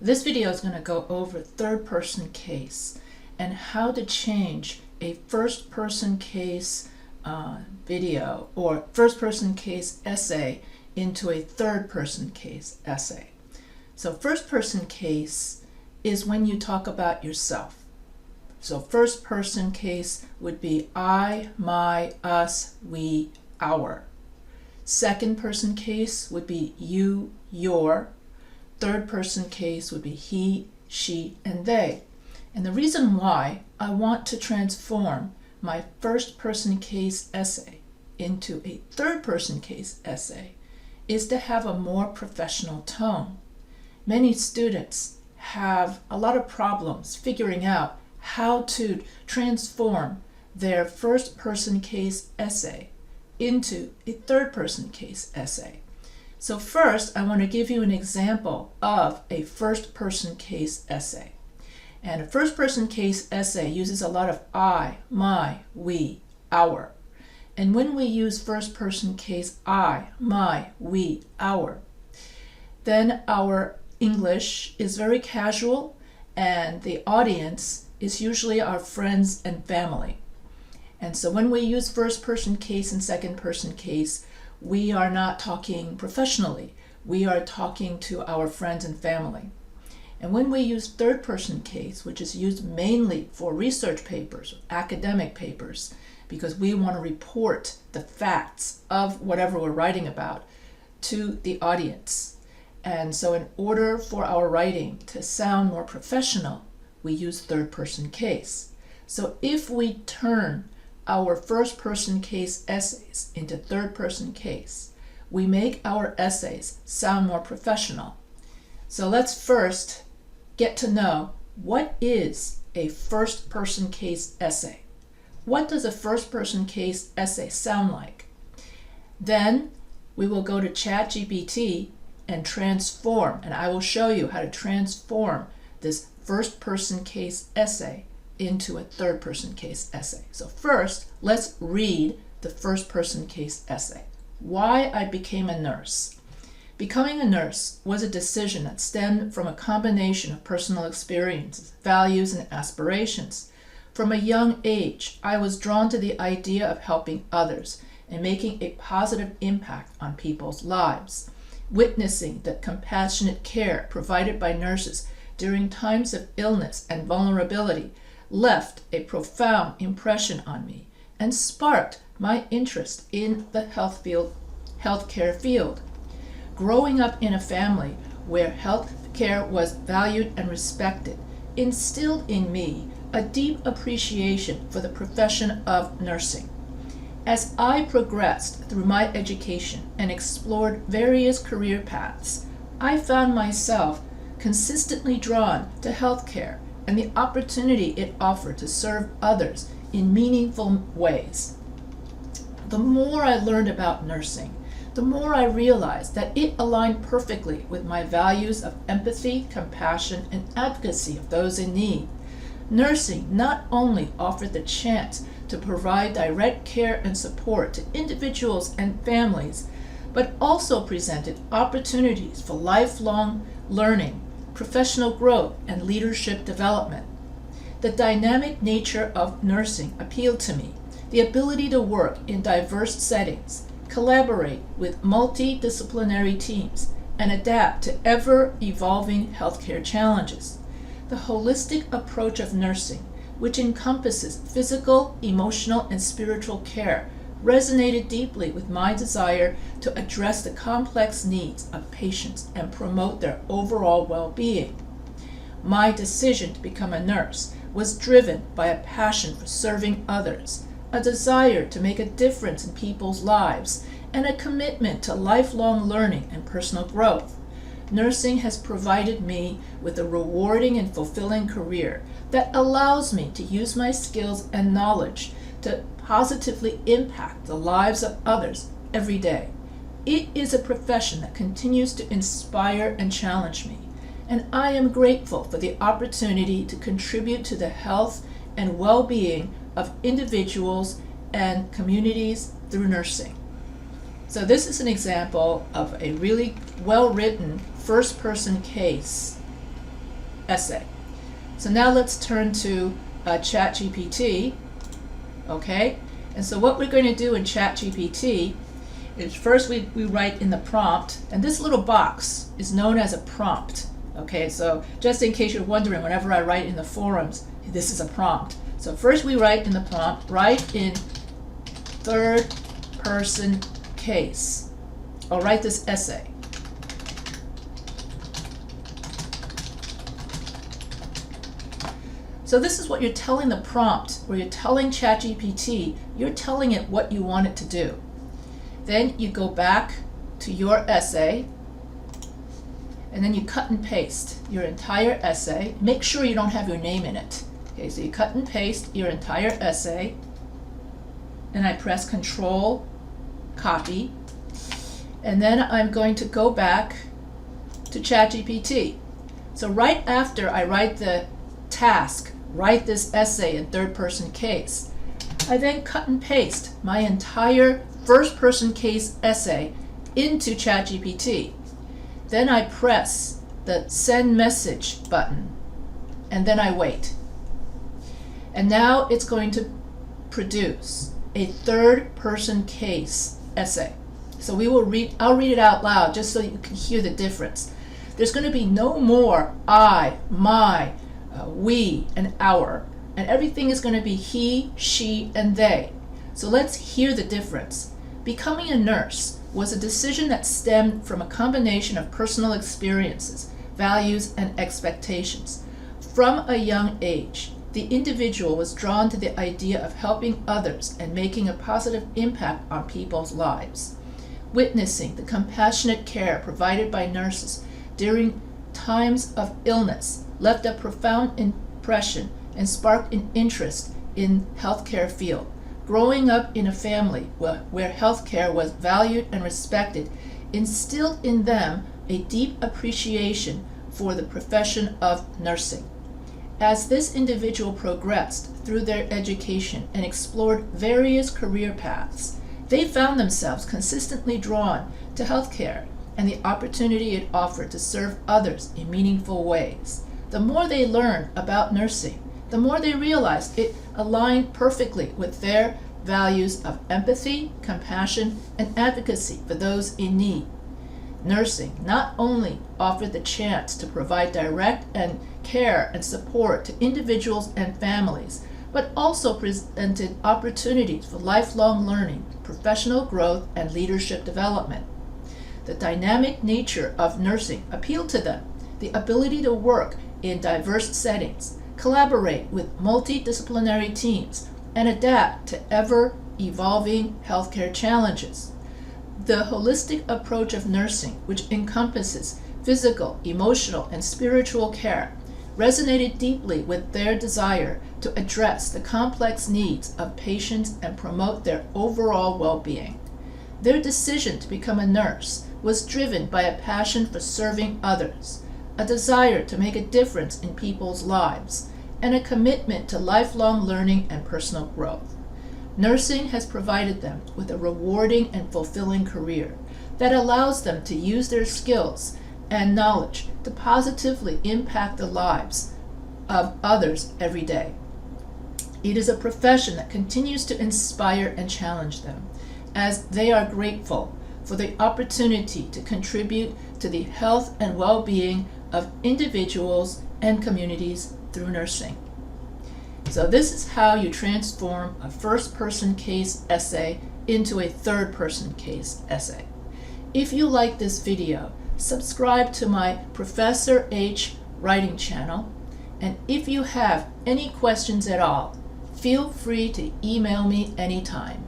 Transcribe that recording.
This video is going to go over third-person case and how to change a first-person case video or first-person case essay into a third-person case essay. So first-person case is when you talk about yourself. So first-person case would be I, my, us, we, our. Second-person case would be you, your. Third-person case would be he, she, and they. And the reason why I want to transform my first-person case essay into a third-person case essay is to have a more professional tone. Many students have a lot of problems figuring out how to transform their first-person case essay into a third-person case essay. So first, I want to give you an example of a first-person case essay. And a first-person case essay uses a lot of I, my, we, our. And when we use first-person case I, my, we, our, then our English is very casual and the audience is usually our friends and family. And so when we use first-person case and second-person case, we are not talking professionally. We are talking to our friends and family. And when we use third-person case, which is used mainly for research papers, academic papers, because we want to report the facts of whatever we're writing about to the audience. And so in order for our writing to sound more professional, we use third-person case. So if we turn our first-person case essays into third-person case, we make our essays sound more professional. So let's first get to know what is a first-person case essay. What does a first-person case essay sound like? Then we will go to ChatGPT and transform, and I will show you how to transform this first-person case essay into a third-person case essay. So first, let's read the first-person case essay. Why I became a nurse. Becoming a nurse was a decision that stemmed from a combination of personal experiences, values, and aspirations. From a young age, I was drawn to the idea of helping others and making a positive impact on people's lives. Witnessing the compassionate care provided by nurses during times of illness and vulnerability left a profound impression on me and sparked my interest in the healthcare field. Growing up in a family where healthcare was valued and respected instilled in me a deep appreciation for the profession of nursing. As I progressed through my education and explored various career paths, I found myself consistently drawn to healthcare and the opportunity it offered to serve others in meaningful ways. The more I learned about nursing, the more I realized that it aligned perfectly with my values of empathy, compassion, and advocacy of those in need. Nursing not only offered the chance to provide direct care and support to individuals and families, but also presented opportunities for lifelong learning, professional growth, and leadership development. The dynamic nature of nursing appealed to me. The ability to work in diverse settings, collaborate with multidisciplinary teams, and adapt to ever-evolving healthcare challenges. The holistic approach of nursing, which encompasses physical, emotional, and spiritual care, resonated deeply with my desire to address the complex needs of patients and promote their overall well-being. My decision to become a nurse was driven by a passion for serving others, a desire to make a difference in people's lives, and a commitment to lifelong learning and personal growth. Nursing has provided me with a rewarding and fulfilling career that allows me to use my skills and knowledge to positively impact the lives of others every day. It is a profession that continues to inspire and challenge me, and I am grateful for the opportunity to contribute to the health and well-being of individuals and communities through nursing. So this is an example of a really well-written first-person case essay. So now let's turn to ChatGPT, okay? And so what we're going to do in ChatGPT is first we write in the prompt, and this little box is known as a prompt, okay? So just in case you're wondering, whenever I write in the forums, this is a prompt. So first we write in the prompt, write in third person case. I'll write this essay. So this is what you're telling the prompt, where you're telling ChatGPT, you're telling it what you want it to do. Then you go back to your essay, and then you cut and paste your entire essay. Make sure you don't have your name in it. Okay, so you cut and paste your entire essay, and I press Control, copy, and then I'm going to go back to ChatGPT. So right after I write the task, write this essay in third person case, I then cut and paste my entire first person case essay into ChatGPT. Then I press the send message button, and then I wait. And now it's going to produce a third person case essay. So I'll read it out loud just so you can hear the difference. There's going to be no more I, my, we, and our, and everything is going to be he, she, and they. So let's hear the difference. Becoming a nurse was a decision that stemmed from a combination of personal experiences, values, and expectations. From a young age, the individual was drawn to the idea of helping others and making a positive impact on people's lives. Witnessing the compassionate care provided by nurses during times of illness left a profound impression and sparked an interest in healthcare field. Growing up in a family where healthcare was valued and respected instilled in them a deep appreciation for the profession of nursing. As this individual progressed through their education and explored various career paths, they found themselves consistently drawn to healthcare and the opportunity it offered to serve others in meaningful ways. The more they learned about nursing, the more they realized it aligned perfectly with their values of empathy, compassion, and advocacy for those in need. Nursing not only offered the chance to provide direct care and support to individuals and families, but also presented opportunities for lifelong learning, professional growth, and leadership development. The dynamic nature of nursing appealed to them, the ability to work in diverse settings, collaborate with multidisciplinary teams, and adapt to ever-evolving healthcare challenges. The holistic approach of nursing, which encompasses physical, emotional, and spiritual care, resonated deeply with their desire to address the complex needs of patients and promote their overall well-being. Their decision to become a nurse was driven by a passion for serving others, a desire to make a difference in people's lives, and a commitment to lifelong learning and personal growth. Nursing has provided them with a rewarding and fulfilling career that allows them to use their skills and knowledge to positively impact the lives of others every day. It is a profession that continues to inspire and challenge them, as they are grateful for the opportunity to contribute to the health and well-being of individuals and communities through nursing. So this is how you transform a first-person case essay into a third-person case essay. If you like this video, subscribe to my Professor H writing channel, and if you have any questions at all, feel free to email me anytime.